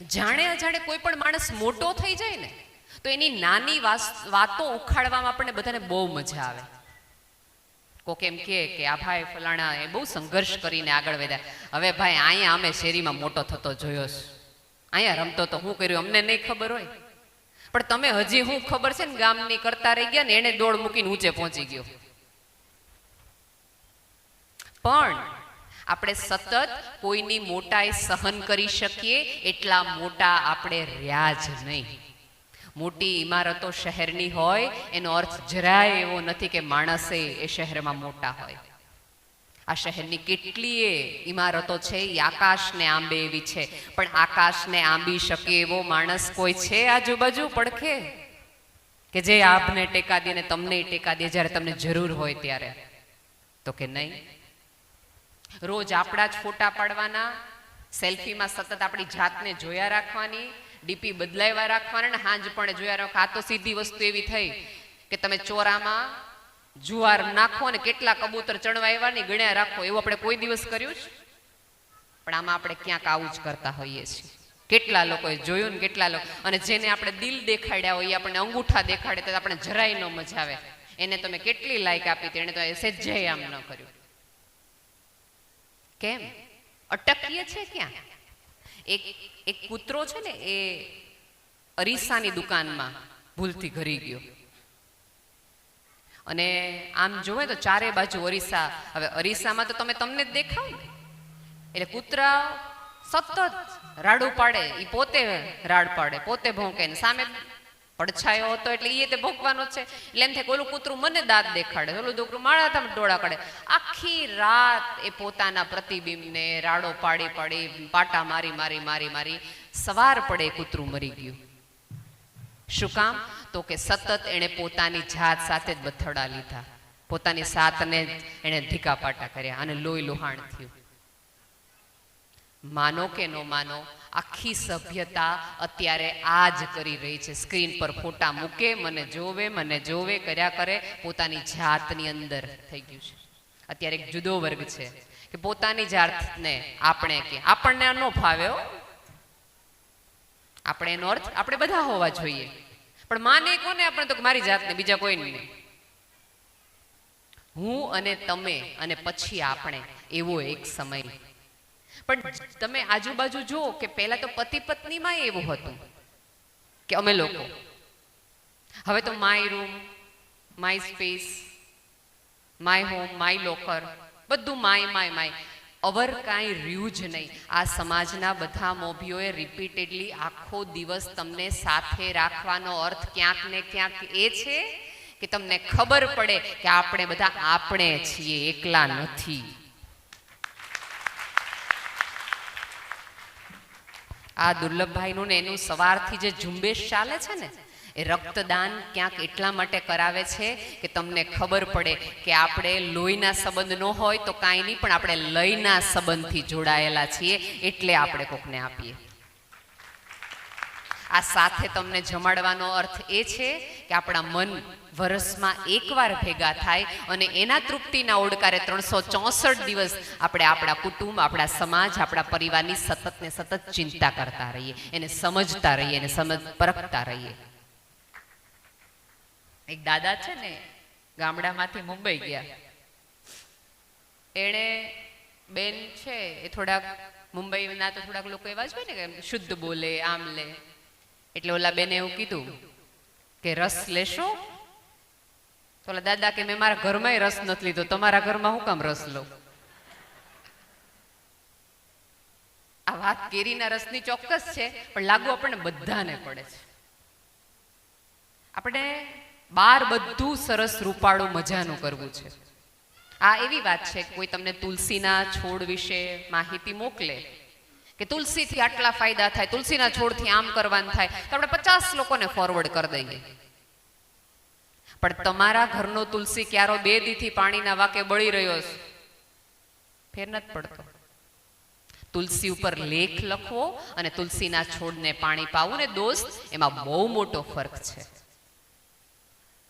જાણે અજાણે કોઈ પણ માણસ મોટો થઈ જાય ને તો એની નાની વાતો ઉખાડવામાં આપણને બધાને બહુ મજા આવે. કોક એમ કે આ ભાઈ ફલાણા એ બહુ સંઘર્ષ કરીને આગળ વધ્યા. હવે ભાઈ અહીંયા અમે શેરીમાં મોટો થતો જોયો છે, અહીંયા રમતો તો હું કર્યું અમને નહીં ખબર હોય, પણ તમે હજી હું ખબર છે ને ગામની કરતા રહી ગયા ને એને દોડ મૂકીને ઊંચે પહોંચી ગયો. પણ આપણે સતત કોઈની મોટાઈ સહન કરી શકીએ એટલા મોટા આપણે રહ્યા જ નહીં. મોટી ઇમારતો શહેરની હોય એનો અર્થ જરાય એવો નથી કે માણસે એ શહેરમાં મોટા હોય. આ શહેરની કેટલીય ઇમારતો છે એ આકાશને આંબે એવી છે, પણ આકાશને આંબી શકે એવો માણસ કોઈ છે આજુબાજુ પડખે કે જે આપને ટેકા દે ને તમને ટેકા દે જ્યારે તમને જરૂર હોય ત્યારે? તો કે નહીં. રોજ આપણા જ ફોટા પાડવાના, સેલ્ફીમાં સતત આપણી જાતને જોયા રાખવાની, ડીપી બદલાવ્યા રાખવાના ને હાંજ પણ જોયા રાખવા. આ તો સીધી વસ્તુ એવી થઈ કે તમે ચોરામાં જુવાર નાખો ને કેટલા કબૂતર ચણવા આવ્યા ને ગણ્યા રાખો. એવું આપણે કોઈ દિવસ કર્યું છે? પણ આમાં આપણે ક્યાંક આવું જ કરતા હોઈએ છીએ. કેટલા લોકોએ જોયું ને કેટલા લોકો, અને જેને આપણે દિલ દેખાડ્યા હોય આપણને અંગૂઠા દેખાડે તો આપણે જરાય ન મજા આવે. એને તમે કેટલી લાઈક આપી હતી, એને તો સહેજે આમ ન કર્યું. કેમ અટકીએ છે ક્યાં? એક કૂતરો છે ને એ અરીસાની દુકાનમાં ભૂલથી ઘરી ગયો અને આમ જોવે તો ચારે બાજુ અરીસા. હવે અરીસામાં તો તમને જ દેખાવ ને, એટલે કૂતરા સતત રાડું પાડે, એ પોતે રાડ પાડે, પોતે ભોંકે ને સામે પડછાયો હતો એટલે એ તે ભોંકવાનો છે. એટલે એમ થાય ઓલું કૂતરું મને દાંત દેખાડે, ઓલું છોકરું મારા તમે ડોળા કાઢે. આખી રાત એ પોતાના પ્રતિબિંબને રાડો પાડી પાડી પાટા મારી મારી મારી મારી સવાર પડે કૂતરું મરી ગયું. શું કામ? તો કે સતત એણે પોતાની જાત સાથે જ બથડા લીધા, પોતાની સાથને એણે ધીકા પાટા કર્યા અને લોહી લોહાણ થયું. માનો કે ન માનો, આખી સભ્યતા અત્યારે આ જ કરી રહી છે. સ્ક્રીન પર ફોટા મૂકે, મને જોવે કર્યા કરે, પોતાની જાતની અંદર થઈ ગયું છે. અત્યારે એક જુદો વર્ગ છે કે પોતાની જાતને આપણને ન ફાવે, આપણે એનો અર્થ આપણે બધા હોવા જોઈએ, પણ માને કોને? આપણે તો મારી જાતને, બીજા કોઈ નહીં. હું અને તમે અને પછી આપણે, એવો એક સમય. પણ તમે આજુબાજુ જુઓ કે પહેલા તો પતિ પત્નીમાં એવું હતું કે અમે લોકો, હવે તો my room, my space, my home, my locker, બધું માય માય માય. અવર કાંઈ રહ્યું જ નહીં. આ સમાજના બધા મોભીઓએ રિપીટેડલી આખો દિવસ તમને સાથે રાખવાનો અર્થ ક્યાંક ને ક્યાંક એ છે કે તમને ખબર પડે કે આપણે બધા આપણે છીએ, એકલા નથી. આ દુર્લભભાઈનું ને એનું સવારથી જે ઝુંબેશ ચાલે છે ને, એ રક્તદાન ક્યાંક એટલા માટે કરાવે છે કે તમને ખબર પડે કે આપણે લોહીના સંબંધ ન હોય તો કાંઈ નહીં, પણ આપણે લયના સંબંધથી જોડાયેલા છીએ એટલે આપણે કોકને આપીએ. આ સાથે તમને જમાડવાનો અર્થ એ છે કે આપણા મન વર્ષમાં એકવાર ભેગા થાય અને એના તૃપ્તિના ઓડકારે 364 દિવસ આપણે આપણા કુટુંબ, આપણા સમાજ, આપણા પરિવારની સતત ને સતત ચિંતા કરતા રહીએ, એને સમજતા રહીએ, એને પરખતા રહીએ. એક દાદા છે ને, ગામડામાંથી મુંબઈ ગયા. એણે બેન છે એ થોડાક મુંબઈના તો થોડાક લોકો એવા જ હોય ને કે શુદ્ધ બોલે, આમ લે. એટલે ઓલા બેને એવું કીધું કે રસ લેશો? તો ઓલા દાદા કે મેં મારા ઘરમાં રસ નથી લીધો, તમારા ઘરમાં હું કામ રસ લો? આ વાત કેરીના રસની ચોક્કસ છે, પણ લાગુ આપણને બધાને પડે છે. આપણે બાર બધું સરસ રૂપાળું મજાનું કરવું છે. આ એવી વાત છે કે કોઈ તમને તુલસીના છોડ વિશે માહિતી મોકલે કે તુલસીથી આટલા ફાયદા થાય, તુલસીના છોડથી આમ કરવાનું થાય, તો આપણે 50 લોકોને ફોરવર્ડ કરી દઈએ. પણ તમારા ઘરનો તુલસી ક્યારો 2 દીથી પાણીના વાકે બળી રહ્યો છે, ફેર નથી પડતો. તુલસી ઉપર લેખ લખવો અને તુલસીના છોડને પાણી પાવું ને દોસ્ત, એમાં બહુ મોટો ફરક છે.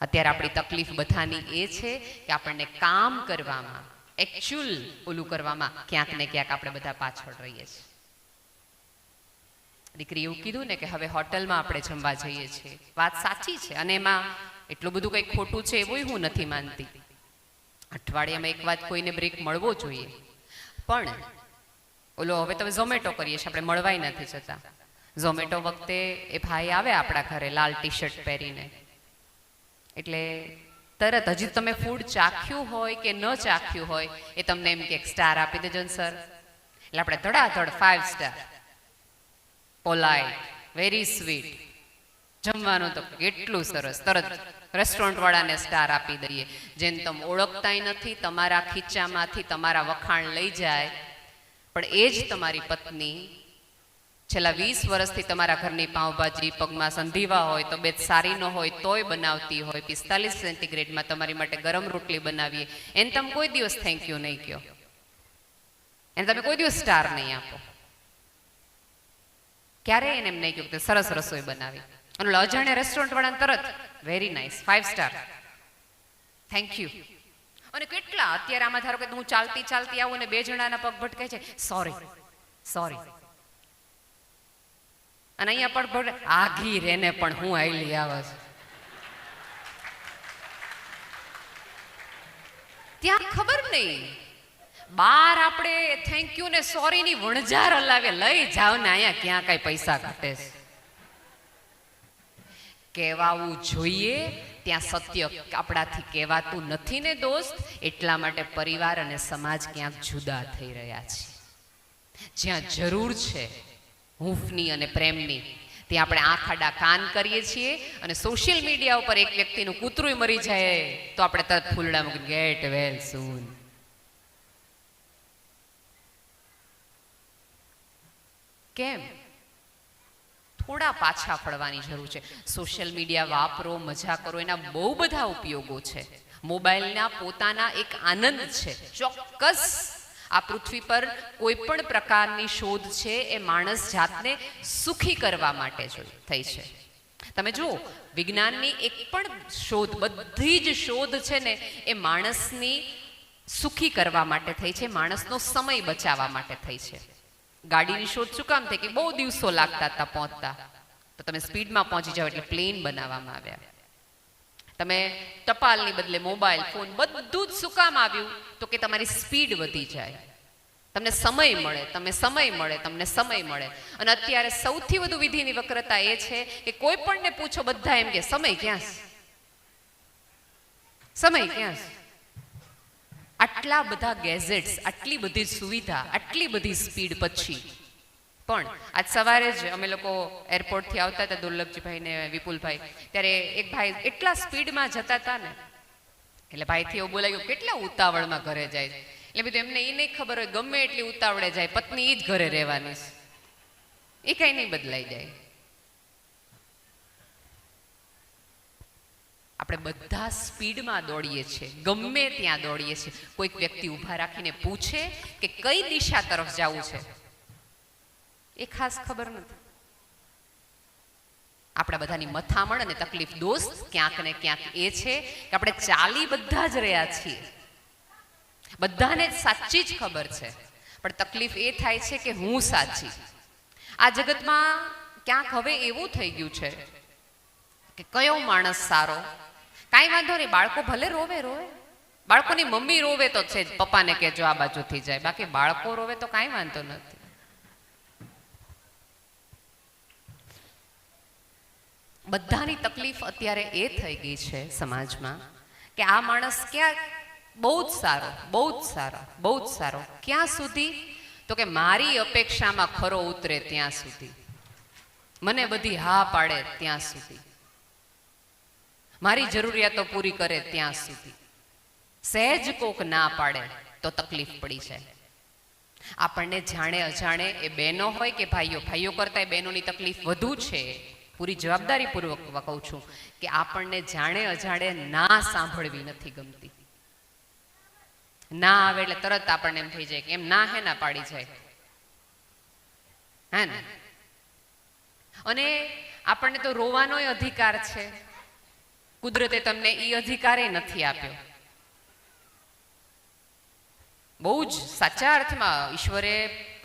અત્યારે આપણી તકલીફ બધાની એ છે કે આપણને કામ કરવામાં, એકચ્યુઅલ ઓલું કરવામાં ક્યાંક ને ક્યાંક આપણે બધા પાછળ રહીએ છીએ. દીકરી એવું કીધું ને કે હવે હોટલમાં આપણે જમવા જઈએ છીએ. વાત સાચી છે અને એમાં એટલું બધું કંઈ ખોટું છે એવું હું નથી માનતી. અઠવાડિયામાં એક વાત કોઈને બ્રેક મળવો જોઈએ. પણ ઓલો હવે તમે ઝોમેટો કરીએ છીએ, આપણે મળવાય નથી જતા. ઝોમેટો વખતે એ ભાઈ આવે આપણા ઘરે લાલ ટી શર્ટ પહેરીને, એટલે તરત હજી તમે ફૂડ ચાખ્યું હોય કે ન ચાખ્યું હોય એ તમને એમ કે સ્ટાર આપી દેજો ને સર. એટલે આપણે ધડાધડ 5 સ્ટાર, પોલાઇટ, વેરી સ્વીટ, જમવાનું તો કેટલું સરસ, તરત રેસ્ટોરન્ટ વાળાને સ્ટાર આપી દઈએ. જેને તમે ઓળખતાય નથી, તમારા ખીચામાંથી તમારા વખાણ લઈ જાય. પણ એ જ તમારી પત્ની છેલ્લા 20 વર્ષથી તમારા ઘરની પાઉંભાજી પગમાં સંધીવા હોય તબિયત સારી ન હોય તોય બનાવતી હોય, 45 સેન્ટીગ્રેડમાં તમારી માટે ગરમ રોટલી બનાવીએ, એને તમે કોઈ દિવસ થેન્ક યુ નહીં કહો, એને તમે કોઈ દિવસ સ્ટાર નહીં આપો. ક્યારે એને એમ નહીં કહ્યું કે સરસ રસોઈ બનાવી. અને અજાણ્યા રેસ્ટોરન્ટ વાળાને તરત very nice, 5 star, thank you. અને કેટલા અત્યારે આમાં ધારો કે હું ચાલતી ચાલતી આવું અને 2 જણાના પગ ભટકાય છે, સોરી સોરી. અને અહીંયા પણ આઘી રેને પણ હું આયલી આવે છે. ત્યાં ખબર નહીં બાર આપણે થેન્ક યુ ને સોરી ની વણઝાર હલાવે, લઈ જાવ ને અહીંયા ક્યાં કઈ પૈસા ઘટે છે. કહેવાવું જોઈએ ત્યાં સત્ય આપણાથી કહેવાતું નથી ને દોસ્ત, એટલા માટે પરિવાર અને સમાજ ક્યાંક જુદા થઈ રહ્યા છે. જ્યાં જરૂર છે હૂંફની અને પ્રેમની, ત્યાં આપણે આંખ આડા કાન કરીએ છીએ. અને સોશિયલ મીડિયા ઉપર એક વ્યક્તિનું કૂતરું મરી જાય તો આપણે તરત ફૂલડા મૂકીને ગેટ વેલ સૂન. કેમ? થોડા પાછા ફળવાની જરૂર છે. સોશિયલ મીડિયા વાપરો, મજા કરો, એના બહુ બધા ઉપયોગો છે. મોબાઈલના પોતાના એક આનંદ છે. ચોક્કસ આ પૃથ્વી પર કોઈ પણ પ્રકારની શોધ છે એ માણસ જાતને સુખી કરવા માટે થઈ છે. તમે જુઓ, વિજ્ઞાનની એક પણ શોધ, બધી જ શોધ છે ને એ માણસની સુખી કરવા માટે થઈ છે, માણસનો સમય બચાવવા માટે થઈ છે. ગાડીની શોધ શું કામ થઈ કે બહુ દિવસો લાગતા હતા પહોંચતા, તો તમે સ્પીડમાં પહોંચી જાઓ એટલે પ્લેન બનાવવામાં આવ્યા. તમે ટપાલની બદલે મોબાઈલ ફોન, બધું જ શું કામ આવ્યું તો કે તમારી સ્પીડ વધી જાય, તમને સમય મળે, તમને સમય મળે. અને અત્યારે સૌથી વધુ વિધિની વક્રતા એ છે કે કોઈ પણને પૂછો બધા એમ કે સમય ક્યાં છે, સમય ક્યાં છે. આટલા બધા ગેઝેટ્સ, આટલી બધી સુવિધા, આટલી બધી સ્પીડ પછી પણ આજ સવારે જ અમે લોકો એરપોર્ટથી આવતા હતા, દુર્લભજીભાઈ ને વિપુલભાઈ, ત્યારે એક ભાઈ એટલા સ્પીડમાં જતા હતા ને, એટલે ભાઈથી એવું બોલાયું કેટલા ઉતાવળમાં ઘરે જાય. એટલે બધું એમને એ નહીં ખબર હોય ગમે એટલી ઉતાવળે જાય, પત્ની એ જ ઘરે રહેવાની છે, એ કઈ નહીં બદલાઈ જાય. આપણે બધા સ્પીડમાં દોડીએ છીએ, ગમે ત્યાં દોડીએ છીએ. કોઈક વ્યક્તિ ઊભા રાખીને પૂછે કે કઈ દિશા તરફ જવું છે, એ ખાસ ખબર નથી. આપણા બધાની મથામણ અને તકલીફ દોસ્ત ક્યાંક ને ક્યાંક એ છે કે આપણે ચાલી બધા જ રહ્યા છીએ, બધાને સાચી જ ખબર છે, પણ તકલીફ એ થાય છે કે હું સાચી. આ જગતમાં ક્યાંક હવે એવું થઈ ગયું છે કે કયો માણસ સારો, કાંઈ વાંધો નહીં, બાળકો ભલે રોવે, બાળકોની મમ્મી રોવે તો છે જ, પપ્પાને કહેજો આ બાજુથી જાય, બાકી બાળકો રોવે તો કાંઈ વાંધો નથી. બધાની તકલીફ અત્યારે એ થઈ ગઈ છે સમાજમાં કે આ માણસ ક્યાં બહુ જ સારો, ક્યાં સુધી તો કે મારી અપેક્ષામાં ખરો ઉતરે ત્યાં સુધી, મને બધી હા પાડે ત્યાં સુધી, મારી જરૂરિયાતો પૂરી કરે ત્યાં સુધી, સહેજ કોક ના પાડે તો તકલીફ પડી જાય. આપણને જાણે અજાણે એ બહેનો હોય કે ભાઈઓ કરતા એ બહેનોની તકલીફ વધુ છે. પૂરી જવાબદારીપૂર્વક કહું છું કે આપણને જાણે અજાણે ના સાંભળવી નથી ગમતી. ના આવે એટલે તરત આપણને એમ થઈ જાય કે એમ ના હે ના પાડી જાય, હે ને. અને આપણને તો રોવાનો અધિકાર છે, કુદરતે તમને એ અધિકાર નથી આપ્યો. બહુ જ સાચા અર્થમાં ઈશ્વરે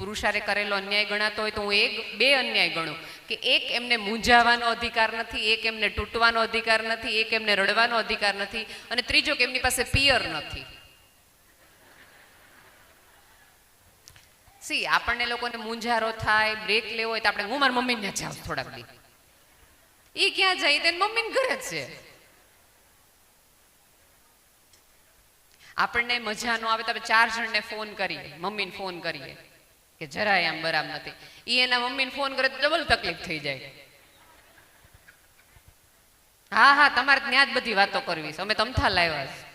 પુરુષારે કરેલો અન્યાય ગણાતો હોય તો હું બે અન્યાય ગણું કે એક એમને મૂંઝાવાનો અધિકાર નથી, એક એમને તૂટવાનો અધિકાર નથી, એક એમને રડવાનો અધિકાર નથી, અને ત્રીજો કે એમની પાસે પિયર નથી. સી આપણને લોકોને મૂંઝારો થાય, બ્રેક લેવો હોય તો આપણે હું મારા મમ્મીને જાઉં થોડાક દી, એ ક્યાં જાય? તેને મમ્મીને ઘરે જ છે. આપણને મજા ન આવે તો આપણે 4 જણને ફોન કરીએ, મમ્મીને ફોન કરીએ કે જરાય આમ બરાબર નથી, એ એના મમ્મીને ફોન કરે તો ડબલ તકલીફ થઈ જાય. હા તમારે ત્યાં જ બધી વાતો કરવી છે, અમે તમથા લાવ્યા છે.